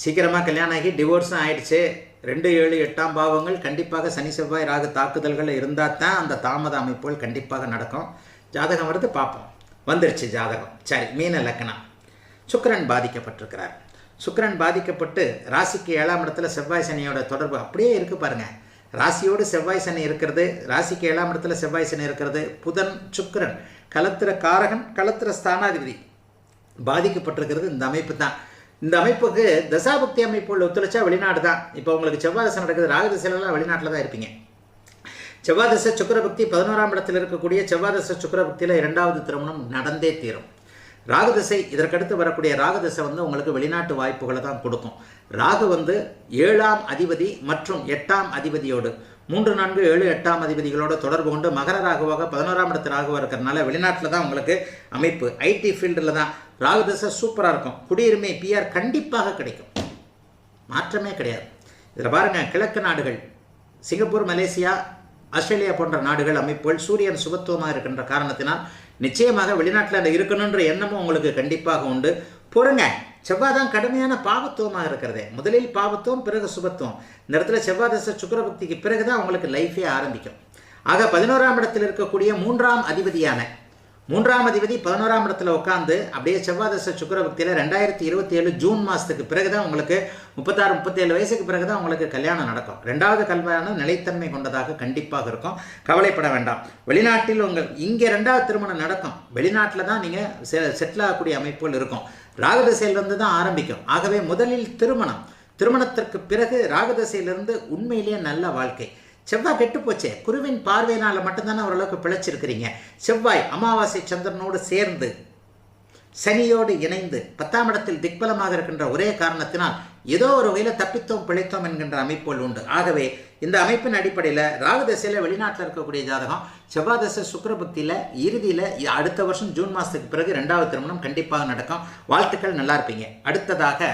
சீக்கிரமாக கல்யாணம் ஆகி டிவோர்ஸும் ஆயிடுச்சு. 2, 7, 8ஆம் பாவங்கள் கண்டிப்பாக சனி செவ்வாய் ராகு தாக்குதல்கள் இருந்தால் தான் அந்த தாமத அமைப்புகள் கண்டிப்பாக நடக்கும். ஜாதகம் வருது பார்ப்போம். வந்துருச்சு ஜாதகம். சரி, மீன லக்னம். சுக்கிரன் பாதிக்கப்பட்டிருக்கிறார். சுக்கிரன் பாதிக்கப்பட்டு ராசிக்கு 7ஆம் இடத்துல செவ்வாய் சனியோட தொடர்பு அப்படியே இருக்குது பாருங்கள். ராசியோடு செவ்வாய் சனி இருக்கிறது, ராசிக்கு 7ஆம் இடத்துல செவ்வாய் சனி இருக்கிறது. புதன் சுக்கிரன் களத்திர காரகன், களத்திர ஸ்தானாதிபதி பாதிக்கப்பட்டிருக்கிறது இந்த அமைப்பு தான். இந்த அமைப்புக்கு தசாபக்தி அமைப்புள்ள ஒத்துழைச்சா வெளிநாடு தான். இப்போ உங்களுக்கு செவ்வாய் தசை நடக்குது, ராகு திசையிலலாம் வெளிநாட்டில் தான் இருப்பீங்க. செவ்வாய் தசை சுக்கிரபக்தி 11ஆம் இடத்தில் இருக்கக்கூடிய செவ்வாய் தசை சுக்கிரபக்தியில் 2வது திருமணம் நடந்தே தீரும். ராகு திசை இதற்கடுத்து வரக்கூடிய ராகு திசை உங்களுக்கு வெளிநாட்டு வாய்ப்புகளை தான் கொடுக்கும். ராகு 7ஆம் அதிபதி மற்றும் 8ஆம் அதிபதியோடு 3, 4, 7, 8ஆம் அதிபதிகளோட தொடர்பு கொண்டு மகர ராகுவாக 11ஆம் இடத்து ராகுவாக இருக்கிறதுனால வெளிநாட்டில் தான் உங்களுக்கு அமைப்பு. ஐடி ஃபீல்டில் தான் ராகு திசை சூப்பராக இருக்கும். குடியுரிமை பிஆர் கண்டிப்பாக கிடைக்கும், மாற்றமே கிடையாது. இதில் பாருங்கள், கிழக்கு நாடுகள் சிங்கப்பூர், மலேசியா, ஆஸ்திரேலியா போன்ற நாடுகள் அமைப்புகள் சூரியன் சுபத்துவமாக இருக்கின்ற காரணத்தினால் நிச்சயமாக வெளிநாட்டில் இருக்கணுன்ற எண்ணமும் உங்களுக்கு கண்டிப்பாக உண்டு. பொறுங்க, செவ்வாய் தான் கடுமையான பாவத்துவமாக இருக்கிறதே. முதலில் பாவத்துவம், பிறகு சுபத்துவம். இந்த இடத்துல செவ்வாய் தசை சுக்கிரபக்திக்கு பிறகு தான் உங்களுக்கு லைஃபே ஆரம்பிக்கும். ஆக 11ஆம் இடத்தில் இருக்கக்கூடிய 3ஆம் அதிபதியான 3ஆம் அதிபதி 11ஆம் இடத்துல உட்காந்து அப்படியே செவ்வாய் தசை சுக்கிரபக்தியில் 2027 ஜூன் மாதத்துக்கு பிறகு தான் உங்களுக்கு 36, 37 வயசுக்கு பிறகு தான் உங்களுக்கு கல்யாணம் நடக்கும். 2வது கல்யாணம் நிலைத்தன்மை கொண்டதாக கண்டிப்பாக இருக்கும். கவலைப்பட வேண்டாம். வெளிநாட்டில் இங்கே 2வது திருமணம் நடக்கும். வெளிநாட்டில் தான் நீங்கள் செட்டில் ஆகக்கூடிய அமைப்புகள் இருக்கும். ராகு திசையிலிருந்து தான் ஆரம்பிக்கும். ஆகவே முதலில் திருமணம், திருமணத்திற்கு பிறகு ராகு திசையிலிருந்து உண்மையிலேயே நல்ல வாழ்க்கை. செவ்வாய் கெட்டு போச்சே, குருவின் பார்வையினால் மட்டும்தானே ஓரளவுக்கு பிழைச்சிருக்கிறீங்க. செவ்வாய் அமாவாசை சந்திரனோடு சேர்ந்து சனியோடு இணைந்து 10ஆம் இடத்தில் திக்பலமாக இருக்கின்ற ஒரே காரணத்தினால் ஏதோ ஒரு வகையில் தப்பித்தோம் பிழைத்தோம் என்கின்ற அமைப்புகள் உண்டு. ஆகவே இந்த அமைப்பின் அடிப்படையில் ராகு தசையில் வெளிநாட்டில் இருக்கக்கூடிய ஜாதகம் செவ்வாய் தசை சுக்கிரபக்தியில் இறுதியில் அடுத்த வருஷம் ஜூன் மாதத்துக்கு பிறகு 2வது திருமணம் கண்டிப்பாக நடக்கும். வாழ்த்துக்கள், நல்லா இருப்பீங்க. அடுத்ததாக